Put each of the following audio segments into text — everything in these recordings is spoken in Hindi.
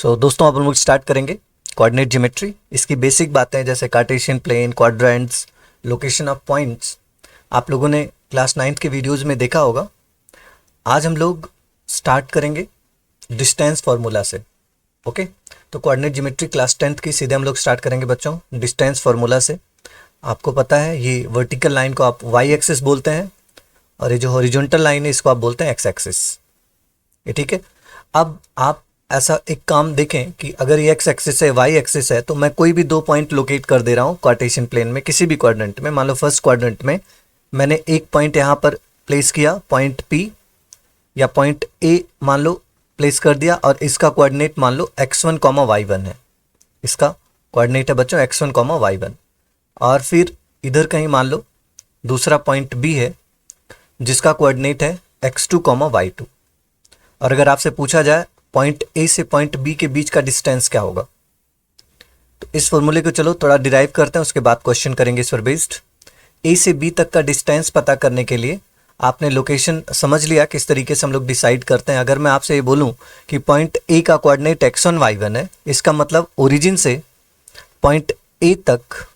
दोस्तों अब हम लोग स्टार्ट करेंगे कोऑर्डिनेट ज्योमेट्री। इसकी बेसिक बातें जैसे Cartesian plane, quadrants, location of points आप लोगों ने क्लास 9th के वीडियोस में देखा होगा। आज हम लोग स्टार्ट करेंगे डिस्टेंस फार्मूला से। ओके, तो कोऑर्डिनेट ज्योमेट्री क्लास 10th की सीधे हम लोग स्टार्ट करेंगे बच्चों डिस्टेंस फार्मूला से। आपको पता है ये वर्टिकल लाइन को आप वाई एक्सिस बोलते हैं और ये जो हॉरिजॉन्टल लाइन है इसको आप बोलते हैं एक्स एक्सिस। ये ठीक है। अब आप ऐसा एक काम देखें कि अगर ये एक्स एक्सिस है, वाई एक्सिस है, तो मैं कोई भी दो पॉइंट लोकेट कर दे रहा हूँ कार्टेशियन प्लेन में किसी भी क्वाड्रेंट में। मान लो फर्स्ट क्वाड्रेंट में मैंने एक पॉइंट यहाँ पर प्लेस किया, पॉइंट पी या पॉइंट ए मान लो प्लेस कर दिया और इसका कोऑर्डिनेट मान लो x1, y1 है। इसका कोऑर्डिनेट है बच्चों x1, y1। और फिर इधर कहीं मान लो दूसरा पॉइंट बी है जिसका कोऑर्डिनेट है x2, y2। और अगर आपसे पूछा जाए पॉइंट ए से पॉइंट बी के बीच का डिस्टेंस क्या होगा, तो इस फॉर्मूले को चलो थोड़ा डिराइव करते हैं, उसके बाद क्वेश्चन करेंगे इस पर बेस्ड। ए से बी तक का डिस्टेंस पता करने के लिए आपने लोकेशन समझ लिया किस तरीके से हम लोग डिसाइड करते हैं। अगर मैं आपसे ये बोलूं कि पॉइंट ए का कोऑर्डिनेट x1, y1 है, इसका मतलब ओरिजिन से पॉइंट ए तक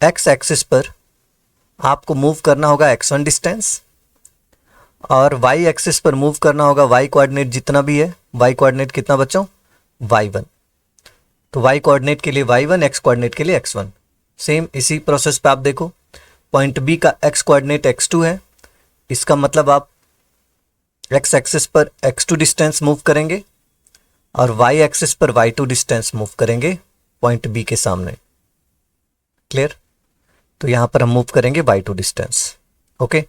x एक्सिस पर आपको मूव करना होगा x1 डिस्टेंस और y एक्सिस पर मूव करना होगा y कोऑर्डिनेट जितना भी है। y कोऑर्डिनेट कितना बच्चों? y1। तो y कोऑर्डिनेट के लिए y1, x कोऑर्डिनेट के लिए x1। सेम इसी प्रोसेस पे आप देखो, पॉइंट b का x कोऑर्डिनेट x2 है, इसका मतलब आप x एक्सिस पर x2 डिस्टेंस मूव करेंगे और y एक्सिस पर y2 डिस्टेंस मूव करेंगे पॉइंट b के सामने। क्लियर? तो यहां पर हम मूव करेंगे y2 डिस्टेंस। ओके,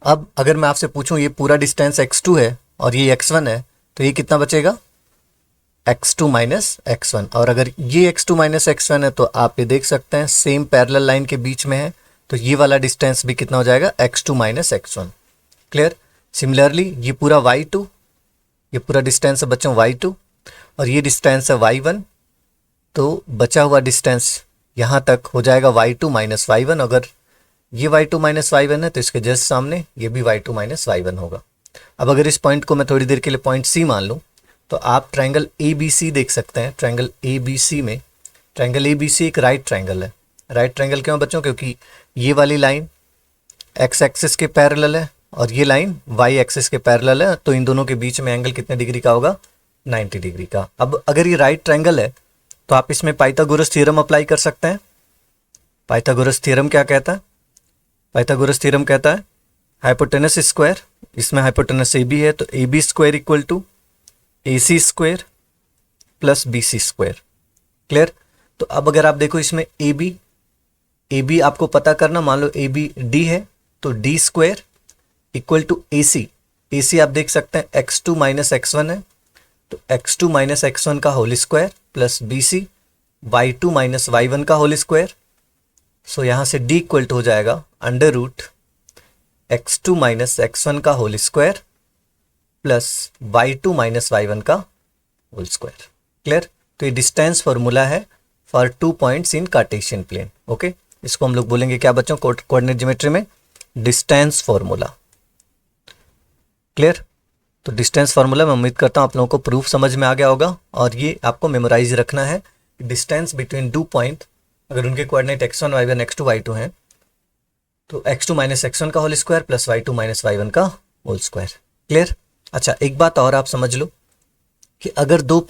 अब अगर मैं आपसे पूछूं ये पूरा डिस्टेंस x2 है और ये x1 है, तो ये कितना बचेगा? x2 minus x1। और अगर ये x2 माइनस x1 है तो आप ये देख सकते हैं सेम पैरेलल लाइन के बीच में है, तो ये वाला डिस्टेंस भी कितना हो जाएगा? x2 minus x1। Clear? Similarly ये पूरा y2, ये पूरा डिस्टेंस है बच्चों y2 और ये डिस्टेंस है y1, तो बचा हुआ डिस्टेंस यहाँ तक हो जाएगा y2 माइनस y1। अगर ये y2 माइनस y1 है तो इसके जस्ट सामने ये भी y2 माइनस y1 होगा। अब अगर इस पॉइंट को मैं थोड़ी देर के लिए पॉइंट C मान लूँ तो आप ट्रायंगल ABC देख सकते हैं। ट्रायंगल ABC में, ट्रायंगल ABC एक राइट ट्रायंगल है। राइट ट्रायंगल क्यों बच्चों? क्योंकि ये वाली लाइन x एक्सिस के पैरेलल है और ये लाइन y एक्सिस के पैरेलल है, तो इन दोनों के बीच में एंगल कितने डिग्री का होगा? 90 डिग्री का। अब अगर ये राइट ट्रायंगल है तो आप इसमें पाइथागोरस थ्योरम अप्लाई कर सकते हैं। पाइथागोरस थ्योरम क्या कहता है? पाइथागोरस थ्योरम कहता है हाइपोटेनस स्क्वायर, इसमें हाइपोटेनस AB है तो AB square equal to AC square plus BC square. Clear? तो अब अगर आप देखो इसमें AB आपको पता करना, मान लो AB D है तो D square equal to AC आप देख सकते हैं x2 माइनस x1 है, तो x2 माइनस x1 का whole square plus BC y2 minus y1 का होल स्क्वायर। सो यहाँ से D इक्वल टू हो जाएगा under root x2 minus x1 का whole square plus y2 minus y1 का होल स्क्वायर। क्लियर? तो ये डिस्टेंस फॉर्मूला है for 2 points in Cartesian plane. Okay, इसको हम लोग बोलेंगे क्या बच्चों? कोऑर्डिनेट ज्योमेट्री में डिस्टेंस फॉर्मूला। क्लियर? तो डिस्टेंस फार्मूला मैं उम्मीद करता हूँ आप लोगों को प्रूफ समझ में आ गया होगा और ये आपको मेमोराइज रखना है। डिस्टेंस बिटवीन 2 पॉइंट अगर उनके coordinate x1, y1, x2, y2 हैं तो x2 माइनस x1 का whole square plus y2 minus y1 का होल स्क्वायर। क्लियर? अच्छा, एक बात और आप समझ लो कि अगर 3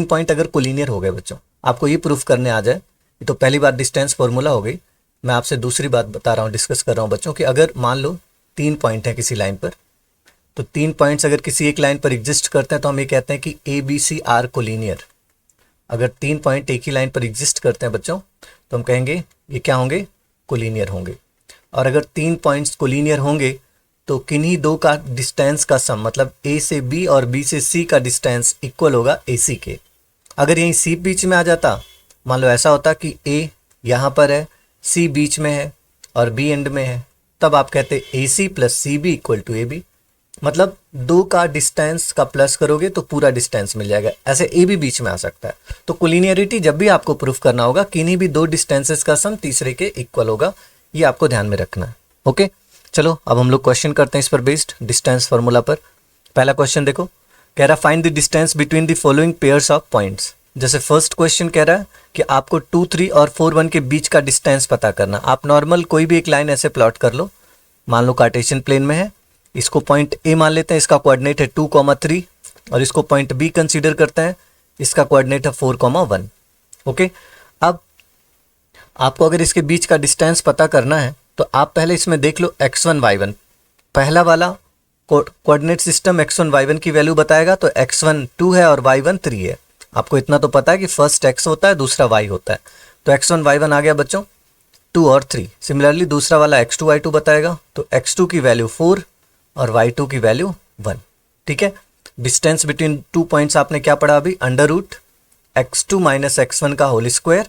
पॉइंट अगर कोलिनियर हो गए बच्चों, आपको ये प्रूफ करने आ जाए, ये तो पहली बात डिस्टेंस फॉर्मूला हो गई। मैं आपसे दूसरी बात बता रहा हूँ, डिस्कस कर रहा हूँ बच्चों कि अगर मान लो 3 पॉइंट है किसी लाइन पर, तो 3 पॉइंट्स अगर किसी एक लाइन पर एग्जिस्ट करते हैं तो हम ये कहते हैं कि ABC आर कोलिनियर। अगर 3 पॉइंट एक ही लाइन पर एग्जिस्ट करते हैं बच्चों तो हम कहेंगे ये क्या होंगे? कोलिनियर होंगे। और अगर 3 पॉइंट्स कोलिनियर होंगे तो किन्हीं दो का डिस्टेंस का सम, मतलब A से B और B से C का डिस्टेंस इक्वल होगा AC के। अगर यहीं C बीच में आ जाता, मान लो ऐसा होता कि A यहाँ पर है, C बीच में है और B एंड में है, तब आप कहते AC plus CB equal to AB। मतलब 2 का डिस्टेंस का प्लस करोगे तो पूरा डिस्टेंस मिल जाएगा। ऐसे AB बीच में आ सकता है। तो कोलिनियरिटी जब भी आपको प्रूफ करना होगा, किन्हीं भी 2 डिस्टेंसेस का सम तीसरे के इक्वल होगा, ये आपको ध्यान में रखना है। ओके, चलो अब हम लोग क्वेश्चन करते हैं इस पर बेस्ड डिस्टेंस फार्मूला पर। पहला क्वेश्चन देखो, कह रहा find the distance between the following pairs of points. जैसे फर्स्ट क्वेश्चन कह रहा है कि आपको 2 3 और 4 1 के बीच का डिस्टेंस पता करना। आप नॉर्मल कोई भी एक लाइन ऐसे प्लॉट कर लो, मान लो कार्टेशियन प्लेन में है, इसको पॉइंट ए मान लेते हैं, इसका कोऑर्डिनेट है 2,3 और इसको पॉइंट बी कंसीडर करते हैं, इसका कोऑर्डिनेट है 4,1। ओके, अब आपको अगर इसके बीच का डिस्टेंस पता करना है तो आप पहले इसमें देख लो x1 y1। पहला वाला कोऑर्डिनेट सिस्टम x1 y1 की वैल्यू बताएगा, तो x1 2 है और y1 3 है। आपको इतना तो पता है कि फर्स्ट x होता है, दूसरा y होता है, तो x1 y1 आ गया बच्चों 2 और 3। सिमिलरली दूसरा वाला x2 y2 बताएगा, तो x2 की वैल्यू 4 और y2 की वैल्यू 1। ठीक है, डिस्टेंस बिटवीन 2 पॉइंट्स आपने क्या पढ़ा अभी, under root x2 minus x1 का whole square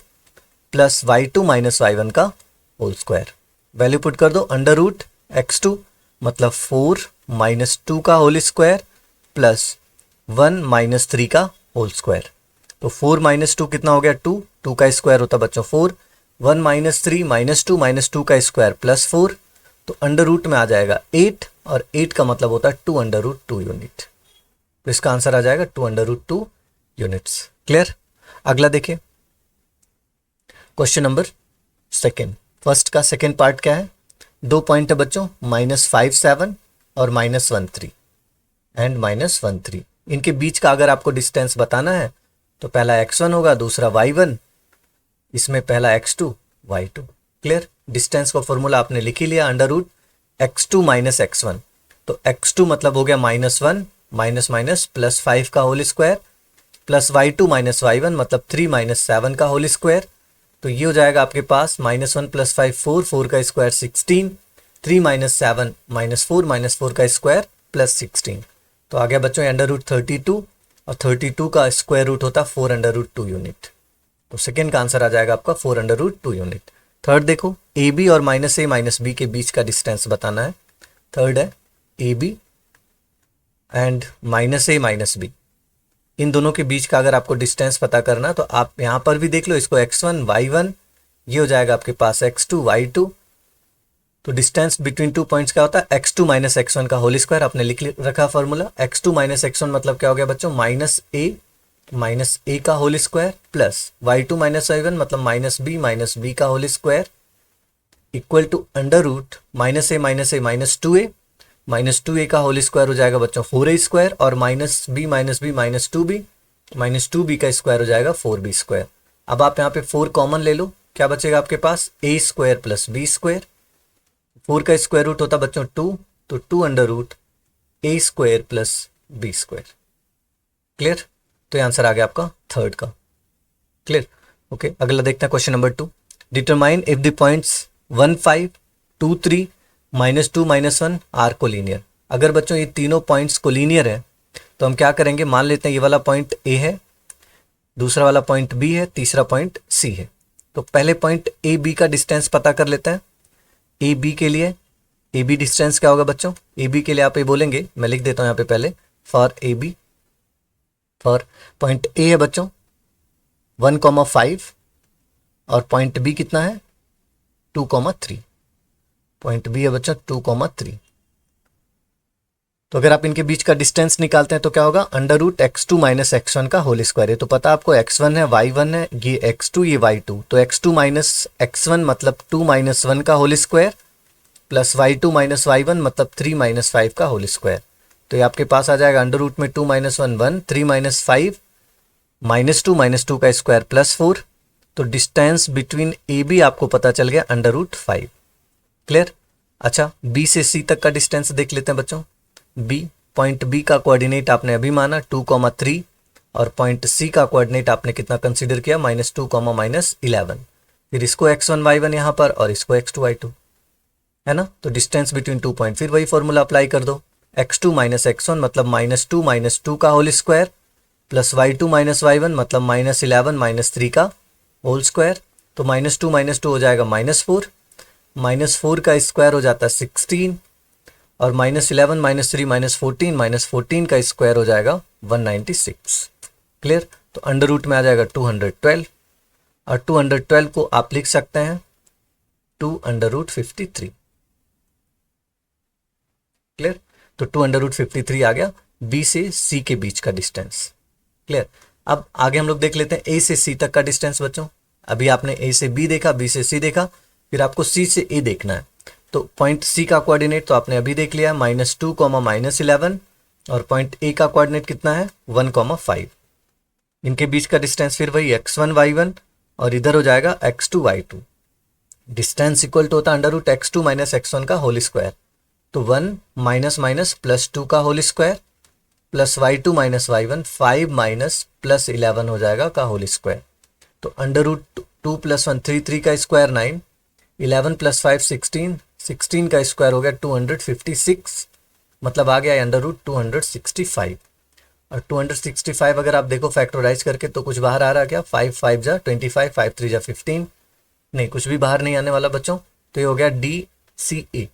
plus y2 minus y1 का होल स्क्वायर। वैल्यू पुट कर दो, अंडर रूट x2 मतलब 4 माइनस 2 का होल स्क्वायर प्लस 1 माइनस 3 का होल स्क्वायर। तो 4 माइनस 2 कितना हो गया, 2, 2 का स्क्वायर होता बच्चों 4, 1 माइनस 3 माइनस 2 का स्क्वायर प्लस 4, तो अंडर रूट में आ जाएगा 8 और 8 का मतलब होता है 2 अंडर रूट 2 यूनिट। तो इसका आंसर आ जाएगा 2 अंडर रूट 2 यूनिट्स। क्लियर। अगला देखिए क्वेश्चन नंबर सेकेंड। फर्स्ट का सेकेंड पार्ट क्या है, 2 पॉइंट है बच्चों -5 7 और -1 3 एंड -1 3। इनके बीच का अगर आपको डिस्टेंस बताना है तो पहला x1 होगा, दूसरा y1, इसमें पहला x2 y2। क्लियर। डिस्टेंस का फॉर्मूला आपने लिख ही लिया, under root x2 minus x1, तो x2 मतलब हो गया -1 माइनस माइनस प्लस 5 का whole square plus y2 minus y1 मतलब 3 माइनस 7 का होल स्क्वायर। तो ये हो जाएगा आपके पास -1 प्लस 5 4, 4 का स्क्वायर 16, 3 माइनस 7 माइनस 4 का स्क्वायर प्लस 16। तो आ गया बच्चों अंडर रूट 32 और 32 का स्क्वायर रूट होता 4 अंडर रूट 2 यूनिट। तो सेकेंड का आंसर आ जाएगा आपका 4 अंडर रूट 2 यूनिट। थर्ड देखो, ए बी और -a -b के बीच का डिस्टेंस बताना है। थर्ड है A B and -a -b, इन दोनों के बीच का अगर आपको डिस्टेंस पता करना तो आप यहाँ पर भी देख लो, इसको x1 y1, ये हो जाएगा आपके पास x2 y2। तो डिस्टेंस बिटवीन 2 पॉइंट्स क्या होता है, x2 माइनस x1 का होल स्क्वायर। आपने लिख रखा फॉर्मूला, x2 माइनस x1 मतलब क्या हो गया बच्चों, -a का whole square plus y2 minus y1 मतलब -b का whole square equal to under root -a -2a का होल स्क्वायर हो जाएगा बच्चों 4a स्क्वायर और -b का स्क्वायर हो जाएगा 4b स्क्वायर। अब आप यहाँ पे 4 कॉमन ले लो, क्या बचेगा आपके पास, a square plus b square. 4 का स्क्वायर रूट होता बच्चों 2, तो 2 under root a square plus b square. Clear. तो ये आंसर आ गया आपका थर्ड का। क्लियर। ओके, अगला देखते हैं question number 2। Determine if the points 1 5 2 3 -2 -1 are collinear. अगर बच्चों ये तीनों पॉइंट्स कोलिनियर है तो हम क्या करेंगे, मान लेते हैं ये वाला पॉइंट ए है, दूसरा वाला पॉइंट बी है, तीसरा पॉइंट सी है। तो पहले पॉइंट ए बी का डिस्टेंस पता कर लेते हैं। ए बी के लिए ए बी डिस्टेंस क्या होगा बच्चों, ए बी के लिए आप ये बोलेंगे, मैं लिख देता हूँ यहाँ पे पहले, for A B, for point A है बच्चों 1,5 और पॉइंट बी कितना है 2,3। पॉइंट बी है बच्चों 2,3। तो अगर आप इनके बीच का डिस्टेंस निकालते हैं तो क्या होगा, under root x2 minus x1 का होल स्क्वायर है। तो पता आपको x1 है, y1 है, ये x2 ये y2, तो x2 माइनस x1 मतलब 2 माइनस 1 का whole square plus y2 minus y1 मतलब 3 माइनस 5 का होल स्क्वायर। तो ये आपके पास आ जाएगा अंडर रूट में 2 माइनस 1 1, 3 माइनस 5 -2 का स्क्वायर प्लस 4। तो डिस्टेंस बिटवीन ए बी आपको पता चल गया अंडर रूट 5। क्लियर। अच्छा, बी से सी तक का डिस्टेंस देख लेते हैं बच्चों। बी, पॉइंट बी का कोऑर्डिनेट आपने अभी माना 2,3 और पॉइंट सी का कोऑर्डिनेट आपने कितना कंसीडर किया, -2, -11। फिर इसको x1 y1 यहाँ पर और इसको x2 y2 है ना। तो डिस्टेंस बिटवीन 2 पॉइंट, फिर वही फॉर्मूला अप्लाई कर दो, x2 माइनस x1 मतलब -2 का whole square plus y2 minus y1 मतलब -11 -3 का होल स्क्वायर। तो -2 हो जाएगा -4, -4 का स्क्वायर हो जाता है 16 और -11 -3 -14 का स्क्वायर हो जाएगा 196। क्लियर। तो अंडर रूट में आ जाएगा 212 और 212 को आप लिख सकते हैं 2 अंडर रूट 53। क्लियर। तो 2 अंडर रूट 53 आ गया बी से सी के बीच का डिस्टेंस। क्लियर। अब आगे हम लोग देख लेते हैं ए से सी तक का डिस्टेंस बच्चों। अभी आपने ए से बी देखा, बी से सी देखा, फिर आपको सी से ए देखना है। तो पॉइंट सी का कोऑर्डिनेट तो आपने अभी देख लिया, -2, -11, और पॉइंट ए का कोऑर्डिनेट कितना है 1, 5। इनके बीच का डिस्टेंस फिर वही x1 y1 और इधर हो जाएगा x2 y2। Distance equal to होता है √x2 - x1 का होल स्क्वायर। तो 1 -+2 का whole square plus y2 - y1 5 -+11 हो जाएगा का होल स्क्वायर। तो √2 + 1 3, 3 का स्क्वायर 9, 11 + 5 16, 16 का स्क्वायर हो गया 256, मतलब आ गया √265। और 265 अगर आप देखो फैक्टराइज करके तो कुछ बाहर आ रहा है क्या, 5 5 जा 25, 5 3 जा 15, नहीं कुछ भी बाहर नहीं आने वाला बच्चों। तो ये हो गया DCA।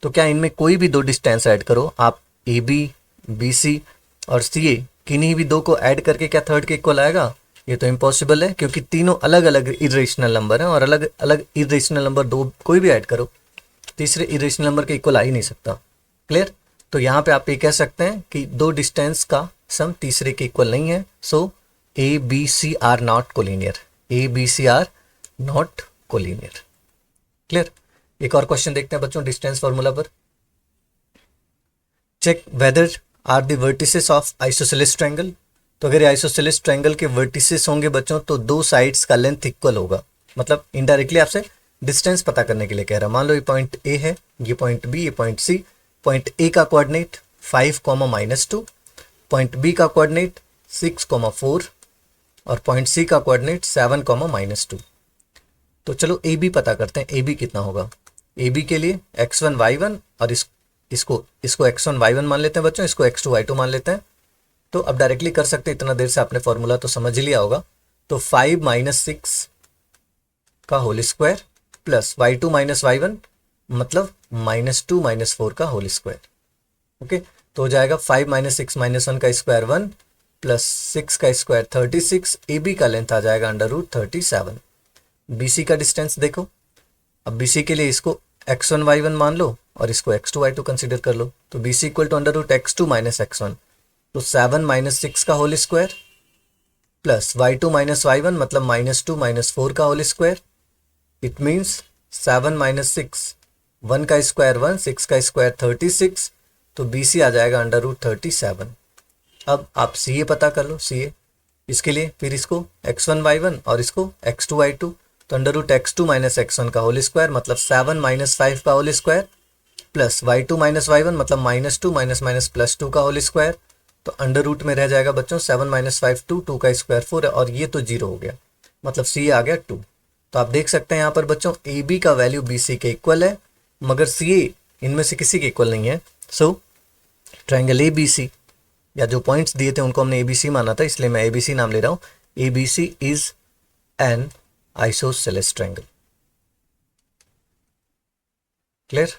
तो क्या इनमें कोई भी दो डिस्टेंस ऐड करो आप, AB, BC और CA, किन्हीं भी दो को ऐड करके क्या थर्ड के इक्वल आएगा? ये तो इम्पॉसिबल है, क्योंकि तीनों अलग अलग इरेशनल नंबर हैं और अलग अलग इरेशनल नंबर दो कोई भी ऐड करो तीसरे इरेशनल नंबर के इक्वल आ ही नहीं सकता। क्लियर। तो यहाँ पे आप ये कह सकते हैं कि दो डिस्टेंस का सम तीसरे के इक्वल नहीं है। So ABC are not collinear, ABC are not collinear. Clear. एक और क्वेश्चन देखते हैं बच्चों डिस्टेंस फॉर्मूला पर। Check whether are the vertices of isosceles triangle. तो अगर आइसोसेलेस ट्रायंगल के वर्टिसेस होंगे बच्चों तो दो साइड्स का लेंथ इक्वल होगा। मतलब इनडायरेक्टली आपसे डिस्टेंस पता करने के लिए कह रहा है। मान लो ये पॉइंट ए है, ये पॉइंट बी, ये पॉइंट सी। पॉइंट ए का कोऑर्डिनेट 5, -2, पॉइंट बी का कोऑर्डिनेट 6, 4 और पॉइंट सी का कोऑर्डिनेट 7, -2। तो चलो ए बी पता करते हैं। ए बी कितना होगा? ए बी के लिए x1 y1 और इसको x1 y1 मान लेते हैं बच्चों, इसको x2 y2 मान लेते हैं। तो अब डायरेक्टली कर सकते हैं, इतना देर से आपने फॉर्मूला तो समझ ही लिया होगा। तो 5 - 6 का whole square plus y2 - y1 मतलब -2 - 4 का होल स्क्वायर। ओके, तो हो जाएगा 5 - 6 - 1 का स्क्वायर 1 प्लस 6 का स्क्वायर 36। ए बी का लेंथ आ जाएगा √37। BC का डिस्टेंस देखो। अब BC के लिए इसको x1 y1 मान लो और इसको x2 y2 कंसीडर कर लो। तो BC equal to √x2 - x1, तो 7 - 6 का whole square plus y2 - y1 मतलब -2 - 4 का होल स्क्वायर। इट मीन्स 7 - 6, 1 का स्क्वायर 1, 6 का स्क्वायर 36। तो BC आ जाएगा √37। अब आप CA पता कर लो, CA। इसके लिए फिर इसको x1 y1 और इसको x2 y2, तो √x2 - x1 का होल स्क्वायर मतलब 7 - 5 का whole square plus y2 - y1 मतलब -2 - +2 का होल स्क्वायर। तो अंडर रूट में रह जाएगा बच्चों 7 - 5 2, 2 का स्क्वायर 4 है और ये तो 0 हो गया, मतलब CA आ गया 2। तो आप देख सकते हैं यहाँ पर बच्चों AB का वैल्यू BC के इक्वल है, मगर CA इनमें से किसी के इक्वल नहीं है। सो ट्रायंगल ABC या जो पॉइंट्स दिए थे उनको हमने ABC माना था, इसलिए मैं ABC नाम ले रहा हूँ। ABC is an isosceles triangle. Clear.